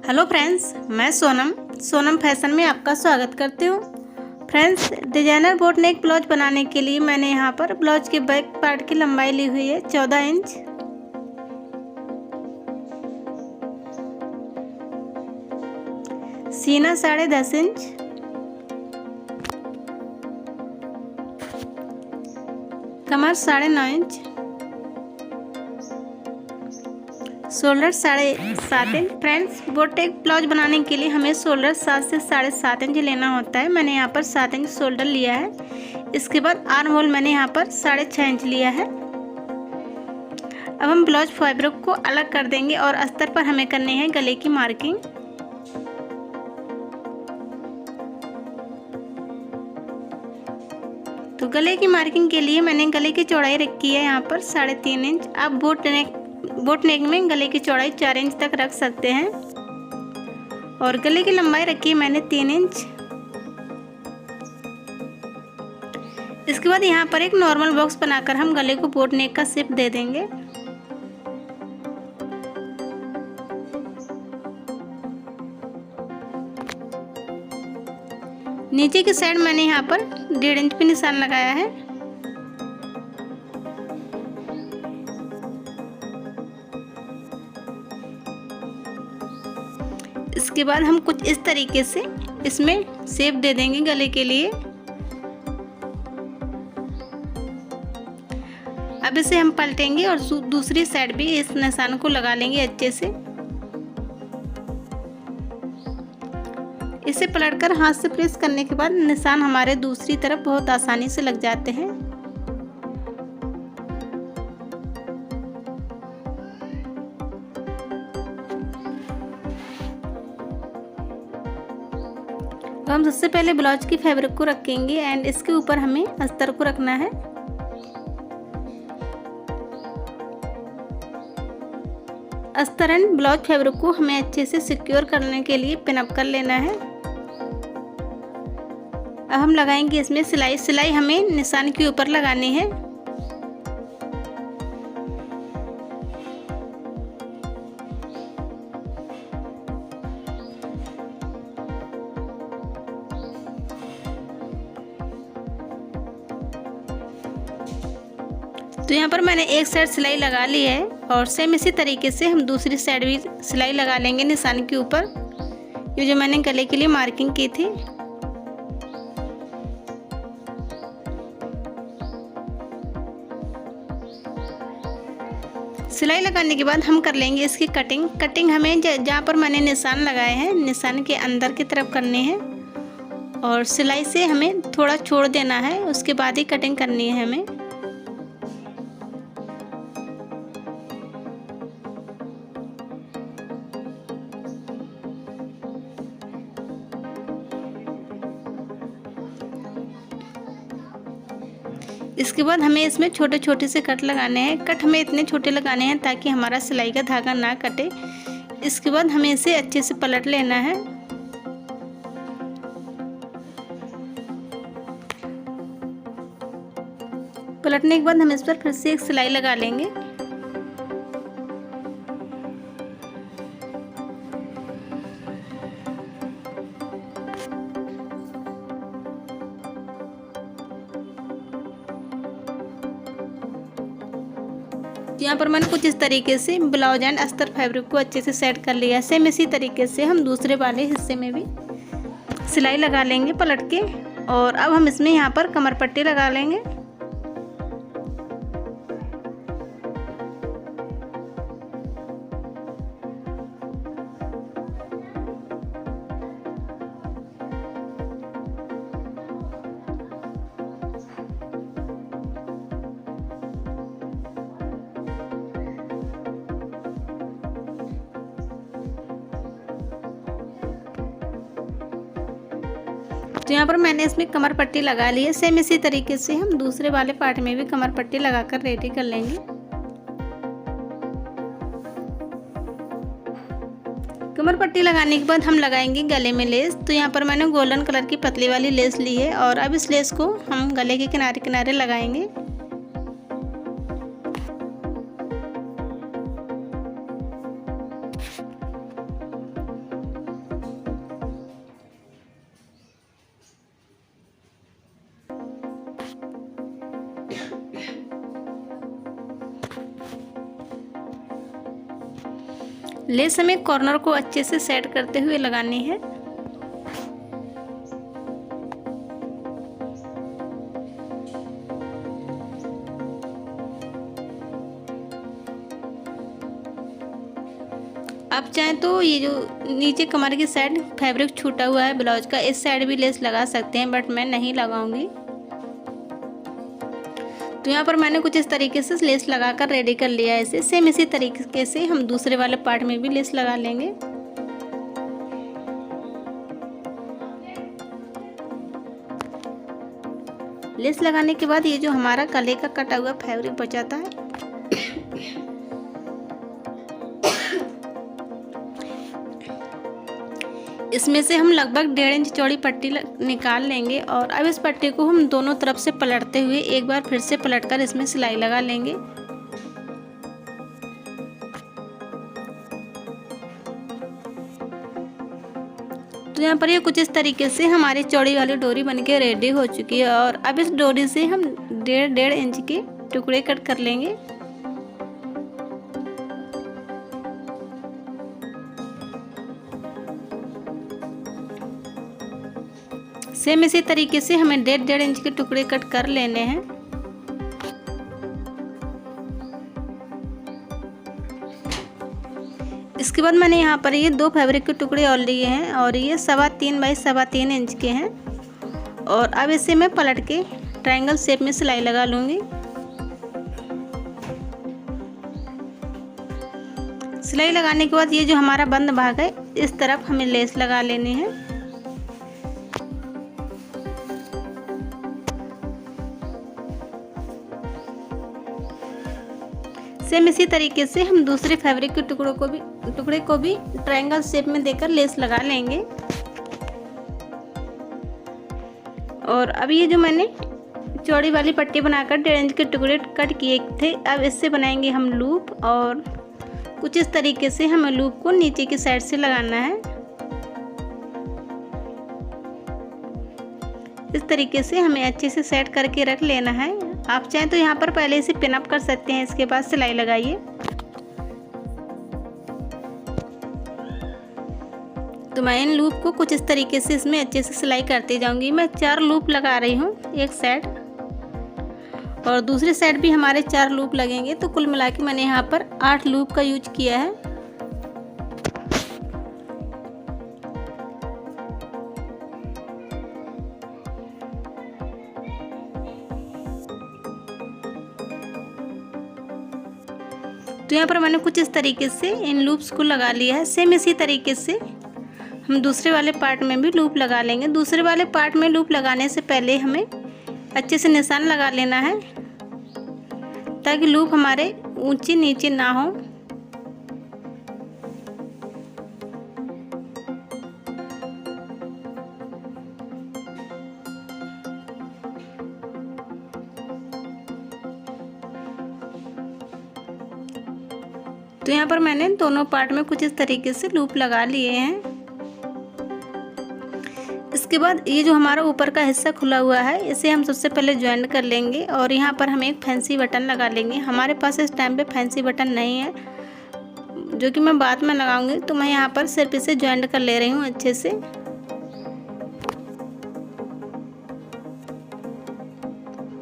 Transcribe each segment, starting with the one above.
Hello friends, मैं Sonam fashion में आपका स्वागत करती हूँ। Friends, designer boat neck blouse बनाने के लिए मैंने यहाँ पर ब्लाउज के बैक पार्ट की लंबाई ली हुई है 14 इंच। सीना 10.5 इंच, कमर 9.5 inch, shoulder 7.5 inch. Friends, boat neck blouse बनाने के लिए हमें शोल्डर 7 से 7.5 इंच लेना होता है। मैंने यहाँ पर 7 इंच शोल्डर लिया है। इसके बाद आर्म होल मैंने यहाँ पर 6.5 इंच लिया है। अब हम ब्लाउज फैब्रिक को अलग कर देंगे और अस्तर पर हमें करने हैं गले की मार्किंग। तो गले की मार्किंग के लिए मैंने गले की चौड़ाई रखी है यहाँ पर 3.5 इंच। आप बोट नेक में गले की चौड़ाई 4 इंच तक रख सकते हैं और गले की लंबाई रखी है मैंने 3 इंच। इसके बाद यहाँ पर एक नॉर्मल बॉक्स बनाकर हम गले को बोट नेक का शेप दे देंगे। नीचे की साइड मैंने यहाँ पर 1.5 इंच पे निशान लगाया है। इसके बाद हम कुछ इस तरीके से इसमें शेप दे देंगे गले के लिए। अब इसे हम पलटेंगे और दूसरी साइड भी इस निशान को लगा लेंगे अच्छे से। इसे पलटकर हाथ से प्रेस करने के बाद निशान हमारे दूसरी तरफ बहुत आसानी से लग जाते हैं। तो हम सबसे पहले ब्लाउज की फैब्रिक को रखेंगे एंड इसके ऊपर हमें अस्तर को रखना है। अस्तर एंड ब्लाउज फैब्रिक को हमें अच्छे से सिक्योर करने के लिए पिन अप कर लेना है। अब हम लगाएंगे इसमें सिलाई हमें निशान के ऊपर लगानी है। तो यहाँ पर मैंने एक साइड सिलाई लगा ली है और सेम इसी तरीके से हम दूसरी साइड भी सिलाई लगा लेंगे निशान के ऊपर, ये जो मैंने गले के लिए मार्किंग की थी। सिलाई लगाने के बाद हम कर लेंगे इसकी कटिंग हमें जहाँ पर मैंने निशान लगाए हैं निशान के अंदर की तरफ करनी है और सिलाई से हमें थोड़ा छोड़ देना है, उसके बाद ही कटिंग करनी है हमें। इसके बाद हमें इसमें छोटे छोटे से कट लगाने हैं। कट हमें इतने छोटे लगाने हैं ताकि हमारा सिलाई का धागा ना कटे। इसके बाद हमें इसे अच्छे से पलट लेना है। पलटने के बाद हम इस पर फिर से एक सिलाई लगा लेंगे। यहाँ पर मैंने कुछ इस तरीके से ब्लाउज एंड अस्तर फैब्रिक को अच्छे से सेट कर लिया है। सेम इसी तरीके से हम दूसरे वाले हिस्से में भी सिलाई लगा लेंगे पलट के। और अब हम इसमें यहाँ पर कमर पट्टी लगा लेंगे। तो यहाँ पर मैंने इसमें कमर पट्टी लगा ली है। सेम इसी तरीके से हम दूसरे वाले पार्ट में भी कमर पट्टी लगाकर रेडी कर लेंगे। कमर पट्टी लगाने के बाद हम लगाएंगे गले में लेस। तो यहाँ पर मैंने गोल्डन कलर की पतली वाली लेस ली है और अब इस लेस को हम गले के किनारे किनारे लगाएंगे। लेस हमें कॉर्नर को अच्छे से सेट करते हुए लगानी है। आप चाहें तो ये जो नीचे कमर की साइड फैब्रिक छूटा हुआ है ब्लाउज का, इस साइड भी लेस लगा सकते हैं, बट मैं नहीं लगाऊंगी। तो यहाँ पर मैंने कुछ इस तरीके से लेस लगाकर रेडी कर लिया है इसे। सेम इसी तरीके से हम दूसरे वाले पार्ट में भी लेस लगा लेंगे। लेस लगाने के बाद ये जो हमारा गले का कटा हुआ फैब्रिक बचाता है, इसमें से हम लगभग 1.5 इंच चौड़ी पट्टी निकाल लेंगे और अब इस पट्टी को हम दोनों तरफ से पलटते हुए एक बार फिर से पलटकर इसमें सिलाई लगा लेंगे। तो यहाँ पर ये कुछ इस तरीके से हमारी चौड़ी वाली डोरी बनके रेडी हो चुकी है और अब इस डोरी से हम 1.5 इंच के टुकड़े कट कर लेंगे। सेम इसी तरीके से हमें 1.5 इंच के टुकड़े कट कर लेने हैं। इसके बाद मैंने यहाँ पर ये 2 फैब्रिक के टुकड़े और लिए हैं और ये 3.25 बाई 3.25 इंच के हैं और अब इसे मैं पलट के ट्रायंगल शेप में सिलाई लगा लूँगी। सिलाई लगाने के बाद ये जो हमारा बंद भाग है इस तरफ हमें लेस लगा लेनी है। सेम इसी तरीके से हम दूसरे फैब्रिक के टुकड़े को भी ट्रायंगल शेप में देकर लेस लगा लेंगे। और अब ये जो मैंने चौड़ी वाली पट्टी बनाकर 1.5 इंच के टुकड़े कट किए थे, अब इससे बनाएंगे हम लूप और कुछ इस तरीके से हमें लूप को नीचे की साइड से लगाना है। इस तरीके से हमें अच्छे से सेट करके रख लेना है। आप चाहें तो यहाँ पर पहले से पिन अप कर सकते हैं, इसके बाद सिलाई लगाइए। तो मैं इन लूप को कुछ इस तरीके से इसमें अच्छे से सिलाई करती जाऊंगी। मैं 4 लूप लगा रही हूँ एक साइड और दूसरी साइड भी हमारे 4 लूप लगेंगे, तो कुल मिला के मैंने यहाँ पर 8 लूप का यूज किया है। तो यहाँ पर मैंने कुछ इस तरीके से इन लूप्स को लगा लिया है। सेम इसी तरीके से हम दूसरे वाले पार्ट में भी लूप लगा लेंगे। दूसरे वाले पार्ट में लूप लगाने से पहले हमें अच्छे से निशान लगा लेना है ताकि लूप हमारे ऊंचे नीचे ना हो। तो यहाँ पर मैंने दोनों पार्ट में कुछ इस तरीके से लूप लगा लिए हैं। इसके बाद ये जो हमारा ऊपर का हिस्सा खुला हुआ है इसे हम सबसे पहले ज्वाइन कर लेंगे और यहाँ पर हम एक फैंसी बटन लगा लेंगे। हमारे पास इस टाइम पे फैंसी बटन नहीं है, जो कि मैं बाद में लगाऊंगी, तो मैं यहाँ पर सिर्फ इसे ज्वाइन कर ले रही हूँ अच्छे से।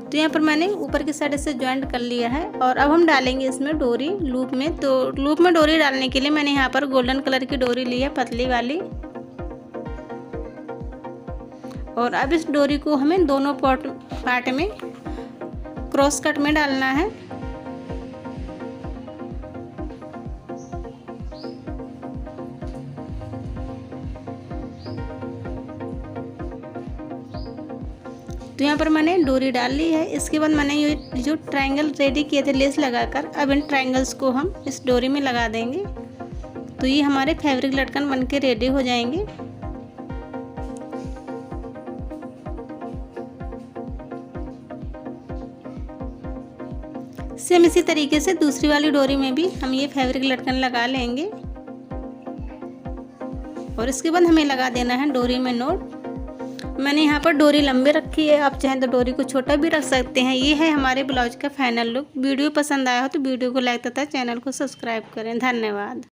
तो यहाँ पर मैंने ऊपर की साइड से ज्वाइंट कर लिया है और अब हम डालेंगे इसमें डोरी लूप में। तो लूप में डोरी डालने के लिए मैंने यहाँ पर गोल्डन कलर की डोरी ली है, पतली वाली। और अब इस डोरी को हमें दोनों पार्ट में क्रॉस कट में डालना है। तो यहाँ पर मैंने डोरी डाल ली है। इसके बाद मैंने ये जो ट्रायंगल रेडी किए थे लेस लगाकर, अब इन ट्रायंगल्स को हम इस डोरी में लगा देंगे। तो ये हमारे फैब्रिक लटकन बनके रेडी हो जाएंगे। सेम इसी तरीके से दूसरी वाली डोरी में भी हम ये फैब्रिक लटकन लगा लेंगे और इसके बाद हमें लगा देना है डोरी में नॉट। मैंने यहाँ पर डोरी लंबी रखी है, आप चाहें तो डोरी को छोटा भी रख सकते हैं। ये है हमारे ब्लाउज का फाइनल लुक। वीडियो पसंद आया हो तो वीडियो को लाइक तथा चैनल को सब्सक्राइब करें। धन्यवाद।